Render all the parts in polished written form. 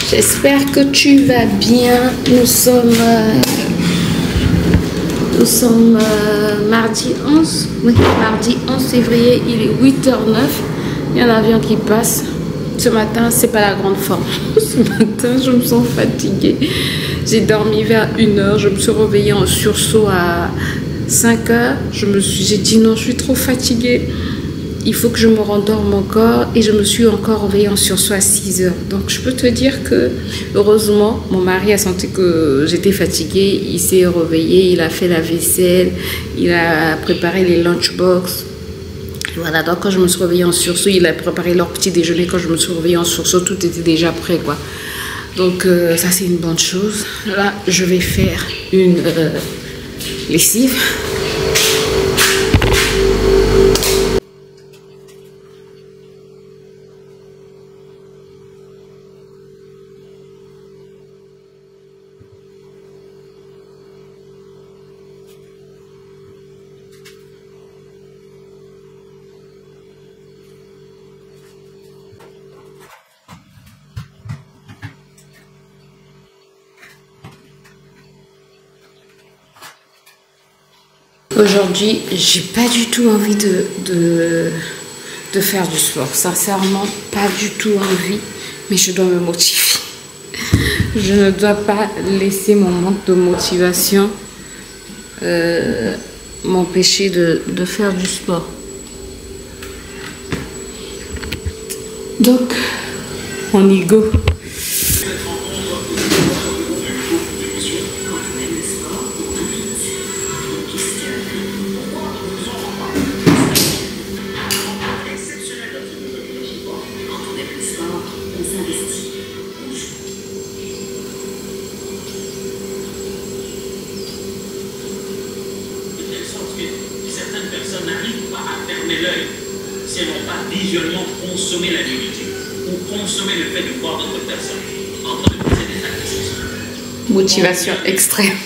J'espère que tu vas bien. Nous sommes mardi 11. Oui, mardi 11 février, il est 8h09. Il y a un avion qui passe. Ce matin, c'est pas la grande forme. Ce matin, je me sens fatiguée. J'ai dormi vers 1h. Je me suis réveillée en sursaut à 5h. J'ai dit non, je suis trop fatiguée. Il faut que je me rendorme encore. Et je me suis encore réveillée en sursaut à 6h. Donc, je peux te dire que, heureusement, mon mari a senti que j'étais fatiguée. Il s'est réveillé, il a fait la vaisselle, il a préparé les lunchbox. Voilà, donc quand je me suis réveillée en sursaut, il a préparé leur petit déjeuner. Quand je me suis réveillée en sursaut, tout était déjà prêt, quoi. Donc, ça, c'est une bonne chose. Là, je vais faire une lessive. Aujourd'hui, j'ai pas du tout envie de faire du sport. Sincèrement, pas du tout envie, mais je dois me motiver. Je ne dois pas laisser mon manque de motivation m'empêcher de faire du sport. Donc, on y go. Certaines personnes n'arrivent pas à fermer l'œil si elles n'ont pas visuellement consommé la vérité ou consommé le fait de voir d'autres personnes en train de poser des actes. Motivation extrême.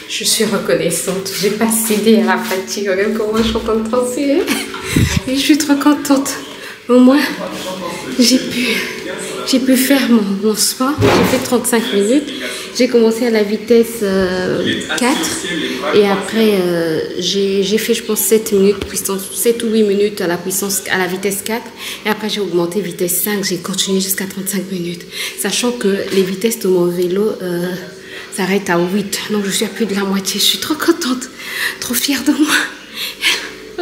Je suis reconnaissante. J'ai pas cédé à la fatigue. Regarde comment je suis en train de transpirer. Et je suis trop contente. Au moins, j'ai pu faire mon sport. J'ai fait 35 minutes. J'ai commencé à la vitesse 4. Et après, j'ai fait, je pense, 7 minutes, 7 ou 8 minutes à la vitesse 4. Et après, j'ai augmenté vitesse 5. J'ai continué jusqu'à 35 minutes. Sachant que les vitesses de mon vélo s'arrête à 8. Donc, je suis à plus de la moitié. Je suis trop contente. Trop fière de moi.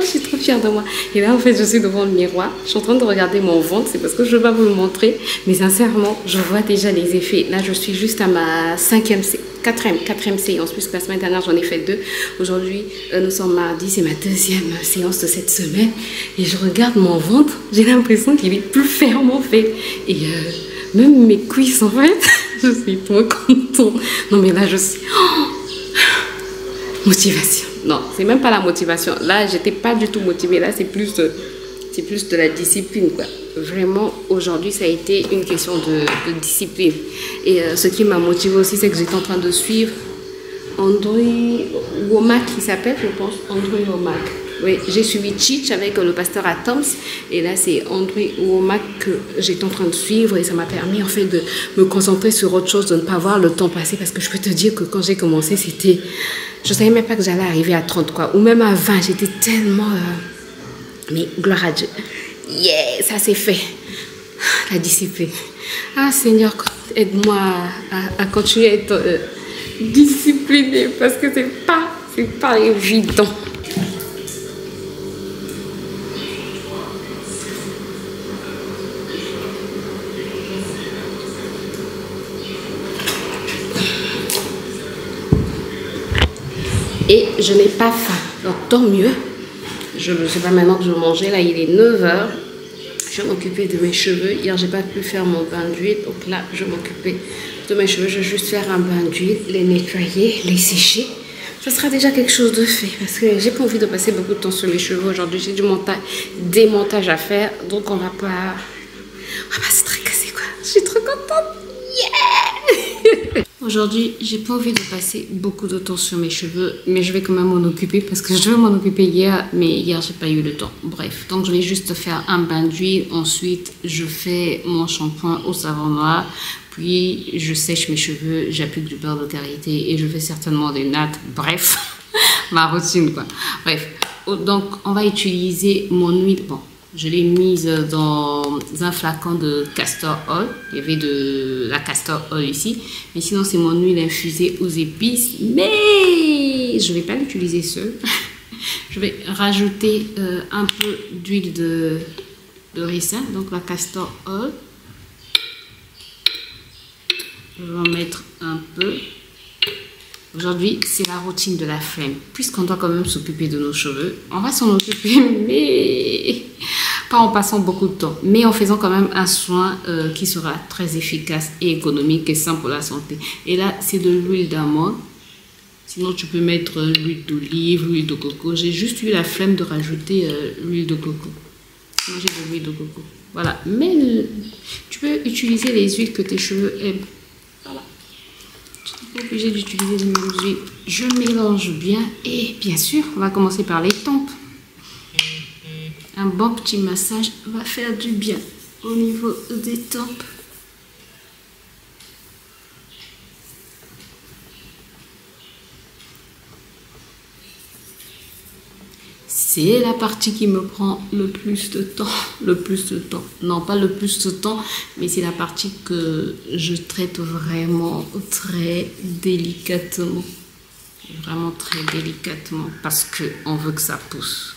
Je suis trop fière de moi. Et là, en fait, je suis devant le miroir. Je suis en train de regarder mon ventre. C'est parce que je ne vais pas vous le montrer. Mais sincèrement, je vois déjà les effets. Là, je suis juste à ma quatrième séance. Puisque la semaine dernière, j'en ai fait 2. Aujourd'hui, nous sommes mardi. C'est ma 2e séance de cette semaine. Et je regarde mon ventre. J'ai l'impression qu'il est plus ferme, en fait. Et même mes cuisses, en fait. Je suis trop contente. Non, mais là, je suis... Oh, motivation. Non, c'est même pas la motivation. Là, j'étais pas du tout motivée. Là, c'est plus de la discipline, quoi. Vraiment, aujourd'hui, ça a été une question de discipline. Et ce qui m'a motivée aussi, c'est que j'étais en train de suivre Andrew Wommack, qui s'appelle, je pense, Andrew Wommack. Oui, j'ai suivi Chich avec le pasteur à Toms. Et là, c'est Andrew Wommack que j'étais en train de suivre. Et ça m'a permis, en fait, de me concentrer sur autre chose, de ne pas voir le temps passer. Parce que je peux te dire que quand j'ai commencé, c'était... Je ne savais même pas que j'allais arriver à 30, quoi. Ou même à 20. J'étais tellement... Mais gloire à Dieu. Yeah, ça c'est fait. La discipline. Ah, Seigneur, aide-moi à continuer à être disciplinée. Parce que c'est pas évident. Et je n'ai pas faim. Donc, tant mieux. Je ne sais pas maintenant que je mangeais. Là, il est 9h. Je m'occupais de mes cheveux. Hier, je n'ai pas pu faire mon bain d'huile. Donc là, je m'occupais de mes cheveux. Je vais juste faire un bain d'huile, les nettoyer, les sécher. Ce sera déjà quelque chose de fait. Parce que j'ai pas envie de passer beaucoup de temps sur mes cheveux aujourd'hui. J'ai du démontage à faire. Donc, on va pas se tracasser, quoi. Je suis trop contente. Yeah! Aujourd'hui, j'ai pas envie de passer beaucoup de temps sur mes cheveux, mais je vais quand même m'en occuper parce que je devais m'en occuper hier, mais hier j'ai pas eu le temps. Bref, donc je vais juste faire un bain d'huile. Ensuite, je fais mon shampoing au savon noir, puis je sèche mes cheveux, j'applique du beurre de karité et je fais certainement des nattes. Bref, ma routine quoi. Bref, donc on va utiliser mon huile. Bon, je l'ai mise dans un flacon de castor oil. Il y avait de la castor oil ici. Mais sinon, c'est mon huile infusée aux épices. Mais je ne vais pas l'utiliser seule. Je vais rajouter un peu d'huile de ricin. Donc, la castor oil. Je vais en mettre un peu. Aujourd'hui, c'est la routine de la flemme. Puisqu'on doit quand même s'occuper de nos cheveux, on va s'en occuper, mais pas en passant beaucoup de temps, mais en faisant quand même un soin qui sera très efficace et économique et sain pour la santé. Et là, c'est de l'huile d'amande. Sinon, tu peux mettre l'huile d'olive, l'huile de coco. J'ai juste eu la flemme de rajouter l'huile de coco. Moi, j'ai de l'huile de coco. Voilà. Mais tu peux utiliser les huiles que tes cheveux aiment. Voilà. Tu n'es pas obligé d'utiliser les mêmes huiles. Je mélange bien et bien sûr, on va commencer par les tempes. Un bon petit massage va faire du bien au niveau des tempes. C'est la partie qui me prend le plus de temps. Le plus de temps. Non, pas le plus de temps, mais c'est la partie que je traite vraiment très délicatement. Vraiment très délicatement parce qu'on veut que ça pousse.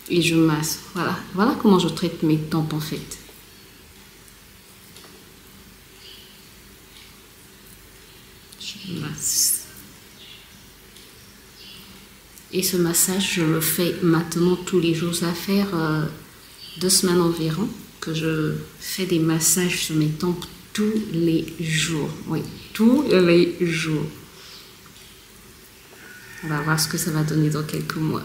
Et je masse. Voilà. Voilà comment je traite mes tempes en fait. Je masse. Et ce massage, je le fais maintenant tous les jours. Ça va faire 2 semaines environ que je fais des massages sur mes tempes tous les jours. Oui, tous les jours. On va voir ce que ça va donner dans quelques mois.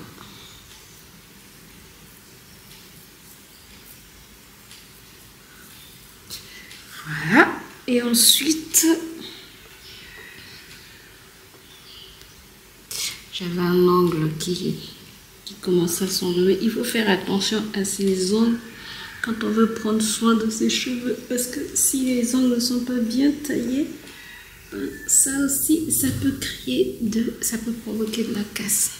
Voilà. Et ensuite, j'avais un ongle qui commence à s'enlever. Il faut faire attention à ces ongles quand on veut prendre soin de ses cheveux. Parce que si les ongles ne sont pas bien taillés, ça aussi, ça peut ça peut provoquer de la casse.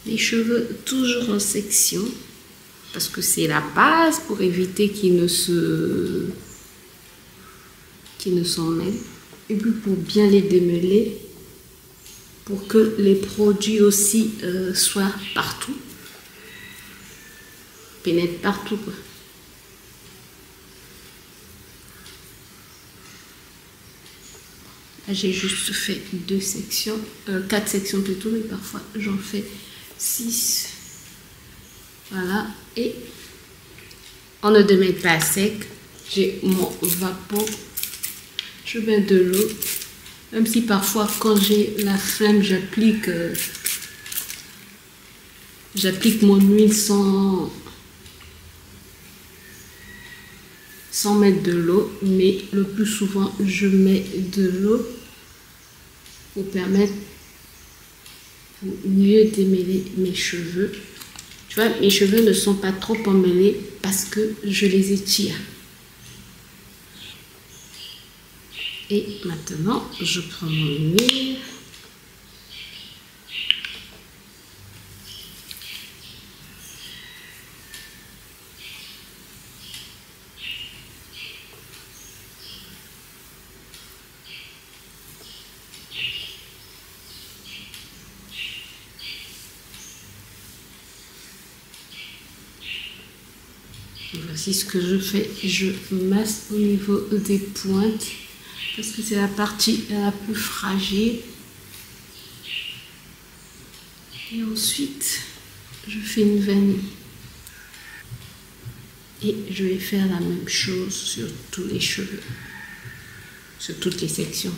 Les cheveux toujours en section. Parce que c'est la base pour éviter qu'ils ne s'en mêlent. Et puis pour bien les démêler, pour que les produits aussi soient partout, pénètrent partout quoi. J'ai juste fait 2 sections, 4 sections plutôt, mais parfois j'en fais 6. Voilà, et on ne démêle pas à sec. J'ai mon vapeau, je mets de l'eau, même si parfois quand j'ai la flemme, j'applique mon huile sans mettre de l'eau, mais le plus souvent je mets de l'eau pour permettre pour mieux démêler mes cheveux. Tu vois, mes cheveux ne sont pas trop emmêlés parce que je les étire. Et maintenant, je prends mon huile. Voici ce que je fais. Je masse au niveau des pointes parce que c'est la partie la plus fragile. Et ensuite, je fais une vanille. Et je vais faire la même chose sur tous les cheveux, sur toutes les sections.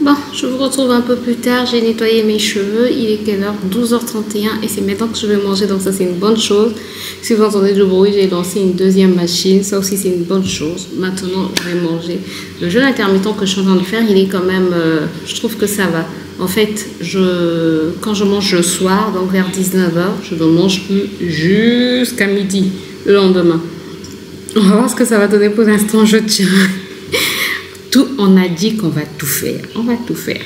Bon, je vous retrouve un peu plus tard. J'ai nettoyé mes cheveux. Il est quelle heure? 12h31 et c'est maintenant que je vais manger. Donc ça, c'est une bonne chose. Si vous entendez du bruit, j'ai lancé une deuxième machine. Ça aussi, c'est une bonne chose. Maintenant, je vais manger. Le jeûne intermittent que je suis en train de faire, il est quand même... je trouve que ça va. En fait, quand je mange le soir, donc vers 19h, je ne mange plus jusqu'à midi le lendemain. On va voir ce que ça va donner pour l'instant. Je tiens. Tout, on a dit qu'on va tout faire. On va tout faire.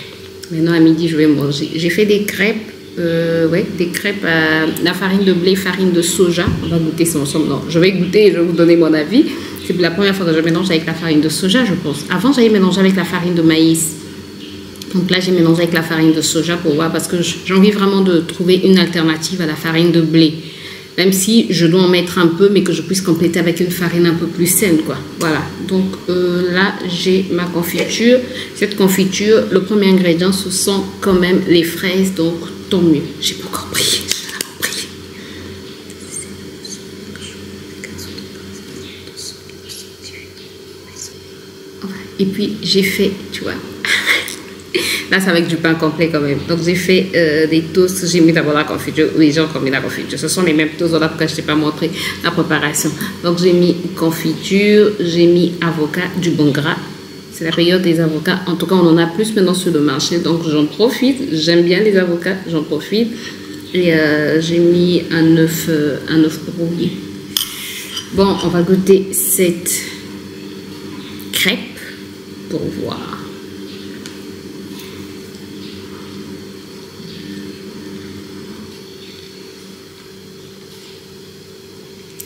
Maintenant, à midi, je vais manger. J'ai fait des crêpes. Des crêpes à la farine de blé, farine de soja. On va goûter ça ensemble. Non, je vais goûter et je vais vous donner mon avis. C'est la première fois que je mélange avec la farine de soja, je pense. Avant, j'avais mélangé avec la farine de maïs. Donc là, j'ai mélangé avec la farine de soja pour voir. Parce que j'ai envie vraiment de trouver une alternative à la farine de blé. Même si je dois en mettre un peu, mais que je puisse compléter avec une farine un peu plus saine, quoi. Voilà. Donc là, j'ai ma confiture. Cette confiture, le premier ingrédient, ce sont quand même les fraises. Donc, tant mieux. J'ai pas encore pris. Et puis, j'ai fait, tu vois... Là, c'est avec du pain complet quand même. Donc, j'ai fait des toasts. J'ai mis d'abord la confiture. Oui, j'ai encore mis la confiture. Ce sont les mêmes toasts. Voilà pourquoi je ne t'ai pas montré la préparation. Donc, j'ai mis confiture. J'ai mis avocat, du bon gras. C'est la période des avocats. En tout cas, on en a plus maintenant sur le marché. Donc, j'en profite. J'aime bien les avocats. J'en profite. Et j'ai mis un œuf brouillé. Bon, on va goûter cette crêpe pour voir.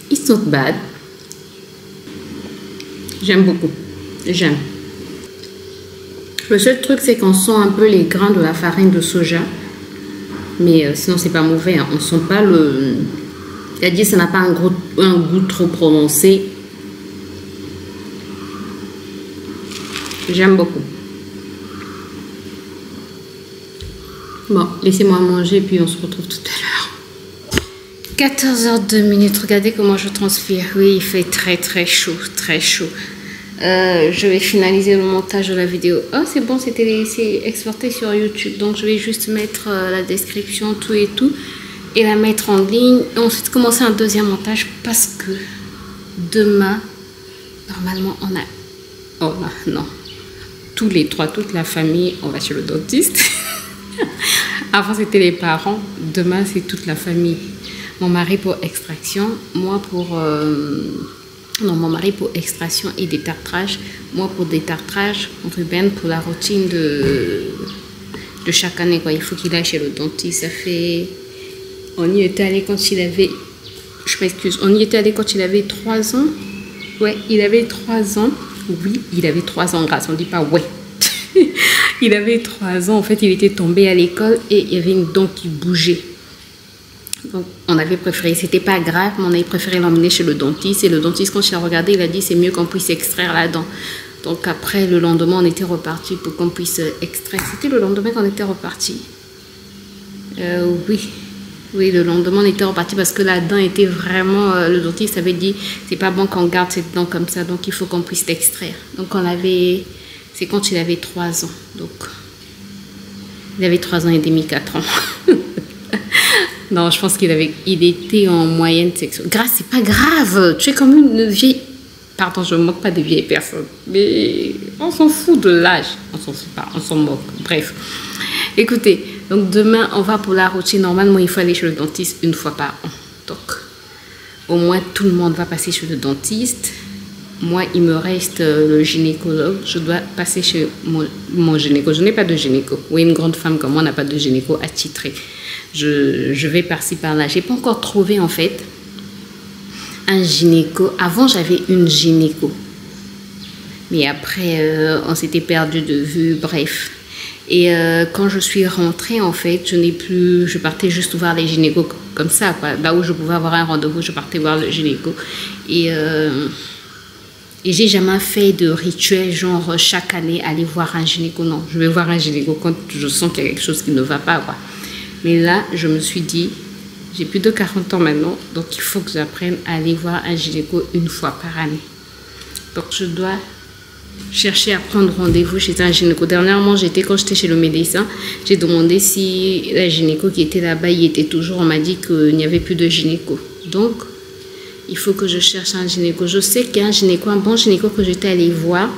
It's not bad. J'aime beaucoup. J'aime. Le seul truc, c'est qu'on sent un peu les grains de la farine de soja. Mais sinon, c'est pas mauvais. Hein. On sent pas le... C'est-à-dire, ça n'a pas un goût trop prononcé. J'aime beaucoup. Bon, laissez-moi manger, puis on se retrouve tout à l'heure. 14h02. Regardez comment je transpire. Oui, il fait très très chaud, très chaud. Je vais finaliser le montage de la vidéo. Oh, c'est bon, c'est exporté sur YouTube. Donc, je vais juste mettre la description, tout et tout, et la mettre en ligne. Et ensuite, commencer un deuxième montage parce que demain, normalement, on a... Oh non. Tous les trois, toute la famille, on va chez le dentiste. Avant, c'était les parents. Demain, c'est toute la famille. Mon mari pour extraction, moi pour... non, mon mari pour extraction et détartrage. Moi pour détartrage, Ruben pour la routine de chaque année. Quoi. Il faut qu'il aille chez le dentiste. Ça fait... On y était allé quand il avait... Je m'excuse. On y était allé quand il avait 3 ans. Ouais, il avait 3 ans. Oui, il avait 3 ans, grâce. On ne dit pas ouais. Il avait 3 ans. En fait, il était tombé à l'école et il y avait une dent qui bougeait. Donc, on avait préféré, c'était pas grave, mais on avait préféré l'emmener chez le dentiste. Et le dentiste, quand il a regardé, il a dit c'est mieux qu'on puisse extraire la dent. Donc, après, le lendemain, on était reparti pour qu'on puisse extraire. C'était le lendemain qu'on était reparti. Oui, le lendemain, on était reparti parce que la dent était vraiment. Le dentiste avait dit c'est pas bon qu'on garde cette dent comme ça, donc il faut qu'on puisse l'extraire. Donc, on l'avait. C'est quand il avait 3 ans. Donc, il avait 3 ans et demi, 4 ans. Non, je pense qu'il était en moyenne section. Grâce, c'est pas grave. Tu es comme une vieille... Pardon, je ne me moque pas des vieilles personnes. Mais on s'en fout de l'âge. On s'en fout pas, on s'en moque. Bref. Écoutez, donc demain, on va pour la routine. Normalement, il faut aller chez le dentiste 1 fois par an. Donc, au moins, tout le monde va passer chez le dentiste. Moi, il me reste le gynécologue. Je dois passer chez mon gynéco. Je n'ai pas de gynéco. Oui, une grande femme comme moi n'a pas de gynéco attitré. Je vais par-ci, par-là. Je n'ai pas encore trouvé, en fait, un gynéco. Avant, j'avais une gynéco. Mais après, on s'était perdu de vue. Bref. Et quand je suis rentrée, en fait, je partais juste voir les gynécos comme ça, quoi. Là où je pouvais avoir un rendez-vous, je partais voir le gynéco. Et j'ai jamais fait de rituel, genre chaque année, aller voir un gynéco. Non, je vais voir un gynéco quand je sens qu'il y a quelque chose qui ne va pas, quoi. Mais là, je me suis dit, j'ai plus de 40 ans maintenant, donc il faut que j'apprenne à aller voir un gynéco 1 fois par année. Donc je dois chercher à prendre rendez-vous chez un gynéco. Dernièrement, quand j'étais chez le médecin, j'ai demandé si la gynéco qui était là-bas, il était toujours. On m'a dit qu'il n'y avait plus de gynéco. Donc, il faut que je cherche un gynéco. Je sais qu'il y a un gynéco, un bon gynéco que j'étais allée voir.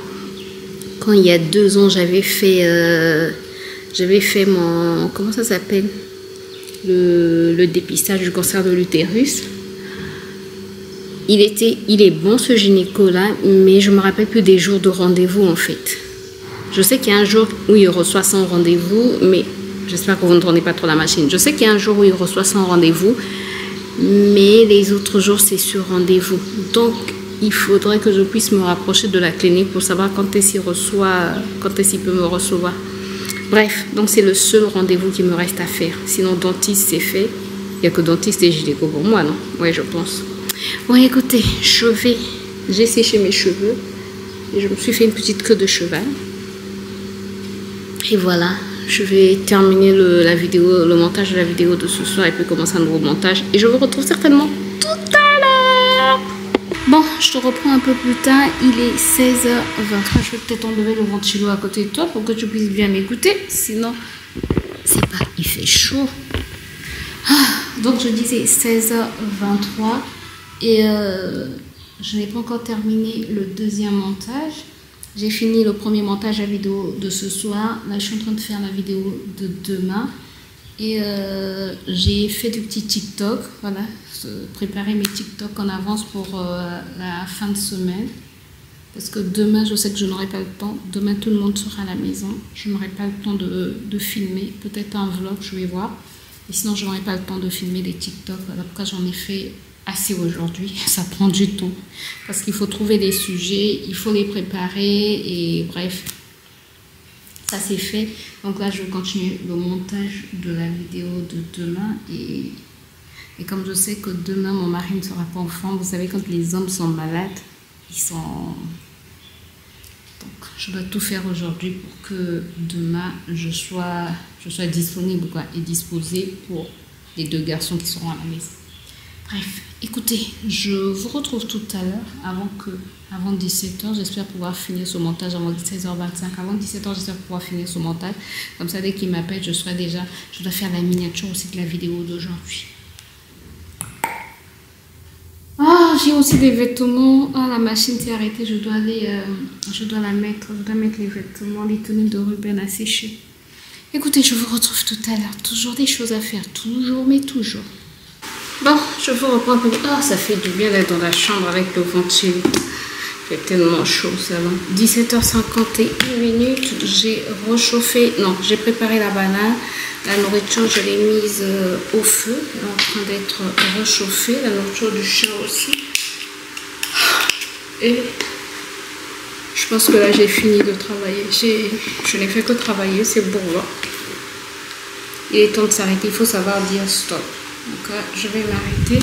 Quand il y a 2 ans, j'avais fait mon... Comment ça s'appelle? Le dépistage du cancer de l'utérus. Il est bon ce gynéco-là, mais je ne me rappelle plus des jours de rendez-vous en fait. Je sais qu'il y a un jour où il reçoit son rendez-vous, mais j'espère que vous ne tournez pas trop la machine. Je sais qu'il y a un jour où il reçoit son rendez-vous, mais les autres jours c'est sur rendez-vous. Donc il faudrait que je puisse me rapprocher de la clinique pour savoir quand est-ce qu'il peut me recevoir. Bref, donc c'est le seul rendez-vous qui me reste à faire. Sinon dentiste c'est fait. Il n'y a que dentiste et gynéco pour moi, non? Oui, je pense. Bon, écoutez, j'ai séché mes cheveux et je me suis fait une petite queue de cheval. Et voilà, je vais terminer le montage de la vidéo de ce soir et puis commencer un nouveau montage. Et je vous retrouve certainement tout à l'heure. Bon, je te reprends un peu plus tard. Il est 16h23. Je vais peut-être enlever le ventilo à côté de toi pour que tu puisses bien m'écouter. Sinon, c'est pas, il fait chaud. Donc, je disais 16h23. Et je n'ai pas encore terminé le deuxième montage. J'ai fini le premier montage à vidéo de ce soir. Là, je suis en train de faire la vidéo de demain. Et j'ai fait du petit TikTok. Voilà, préparer mes TikTok en avance pour la fin de semaine. Parce que demain, je sais que je n'aurai pas le temps. Demain, tout le monde sera à la maison. Je n'aurai pas le temps de filmer. Peut-être un vlog, je vais voir. Et sinon, je n'aurai pas le temps de filmer les TikTok. Voilà pourquoi j'en ai fait assez aujourd'hui. Ça prend du temps. Parce qu'il faut trouver des sujets, il faut les préparer et bref. Ça c'est fait. Donc là, je vais continuer le montage de la vidéo de demain. Et comme je sais que demain, mon mari ne sera pas en forme. Vous savez, quand les hommes sont malades, ils sont... Donc, je dois tout faire aujourd'hui pour que demain, je sois disponible quoi, et disposée pour les 2 garçons qui seront à la maison. Bref, écoutez, je vous retrouve tout à l'heure avant 17h. J'espère pouvoir finir ce montage avant 16h25. Avant 17h, j'espère pouvoir finir ce montage. Comme ça, dès qu'il m'appelle, je dois faire la miniature aussi de la vidéo d'aujourd'hui. Ah, j'ai aussi des vêtements. Ah, la machine s'est arrêtée. Je dois la mettre. Je dois mettre les vêtements, les tenues de Ruben à sécher. Écoutez, je vous retrouve tout à l'heure. Toujours des choses à faire. Toujours, mais toujours. Bon, je vous reprends un peu. Ah, ça fait du bien d'être dans la chambre avec le ventilo. Il fait tellement chaud, ça va. 17h51. J'ai réchauffé. Non, j'ai préparé la banane. La nourriture, je l'ai mise au feu. Elle est en train d'être réchauffée. La nourriture du chat aussi. Et je pense que là, j'ai fini de travailler. Je n'ai fait que travailler. C'est bon, là. Il est temps de s'arrêter. Il faut savoir dire stop. Donc là, je vais m'arrêter.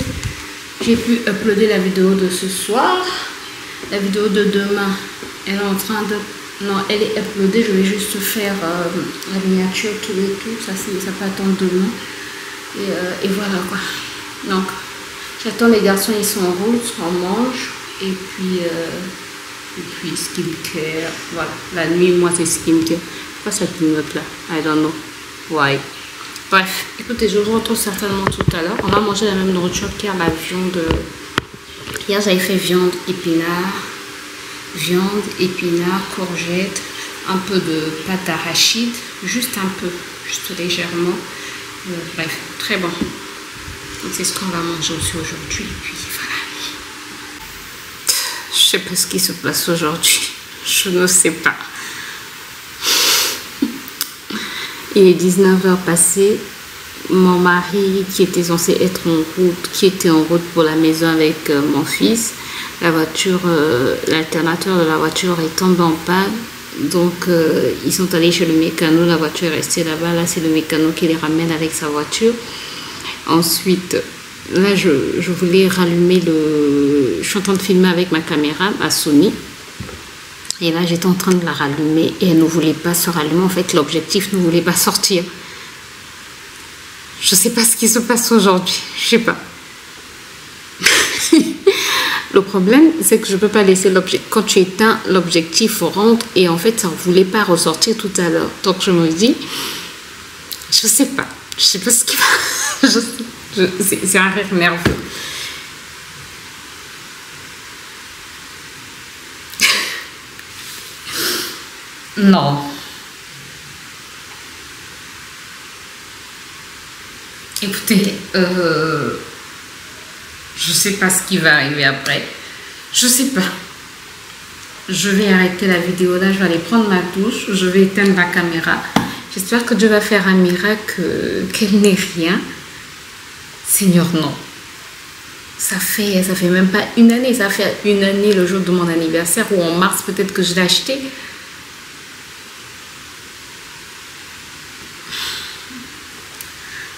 J'ai pu uploader la vidéo de ce soir. La vidéo de demain, elle est en train de... Non, elle est uploadée. Je vais juste faire la miniature, tout et tout. Ça peut attendre demain. Et voilà quoi. Donc, j'attends les garçons, ils sont en route, on mange. Et puis skincare. Voilà. La nuit, moi, c'est skincare. Pourquoi ça clignote là? I don't know. Why? Bref, écoutez, je vous retrouve certainement tout à l'heure. On va manger la même nourriture qu'hier, la viande. Hier, j'avais fait viande, épinards, courgettes, un peu de pâte d'arachide, juste un peu, juste légèrement. Bref, très bon. Donc, c'est ce qu'on va manger aussi aujourd'hui. Et puis voilà. Je sais pas ce qui se passe aujourd'hui. Je ne sais pas. Il est 19h passé. Mon mari qui était censé être en route, qui était en route pour la maison avec mon fils, la voiture, l'alternateur de la voiture est tombé en panne. Donc ils sont allés chez le mécano, la voiture est restée là-bas. Là c'est le mécano qui les ramène avec sa voiture. Ensuite, là je voulais rallumer je suis en train de filmer avec ma caméra, ma Sony. Et là j'étais en train de la rallumer et elle ne voulait pas se rallumer. En fait l'objectif ne voulait pas sortir. Je sais pas ce qui se passe aujourd'hui, je sais pas. Le problème, c'est que je ne peux pas laisser l'objectif. Quand tu éteins, l'objectif rentre et en fait, ça ne voulait pas ressortir tout à l'heure. Donc, je me dis, je sais pas. Je sais pas ce qui va. C'est un rire nerveux. Non. Écoutez, je sais pas ce qui va arriver après. Je sais pas. Je vais arrêter la vidéo là, je vais aller prendre ma douche, je vais éteindre la caméra. J'espère que Dieu va faire un miracle, qu'elle n'ait rien. Seigneur, non. Ça fait même pas une année, ça fait une année le jour de mon anniversaire ou en mars peut-être que je l'ai acheté.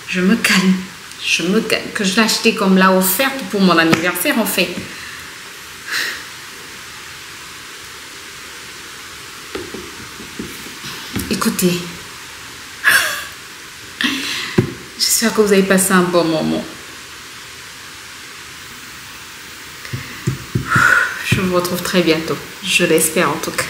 Je me calme. Que je l'ai acheté comme l'a offerte pour mon anniversaire en fait. Écoutez, j'espère que vous avez passé un bon moment. Je vous retrouve très bientôt. Je l'espère en tout cas.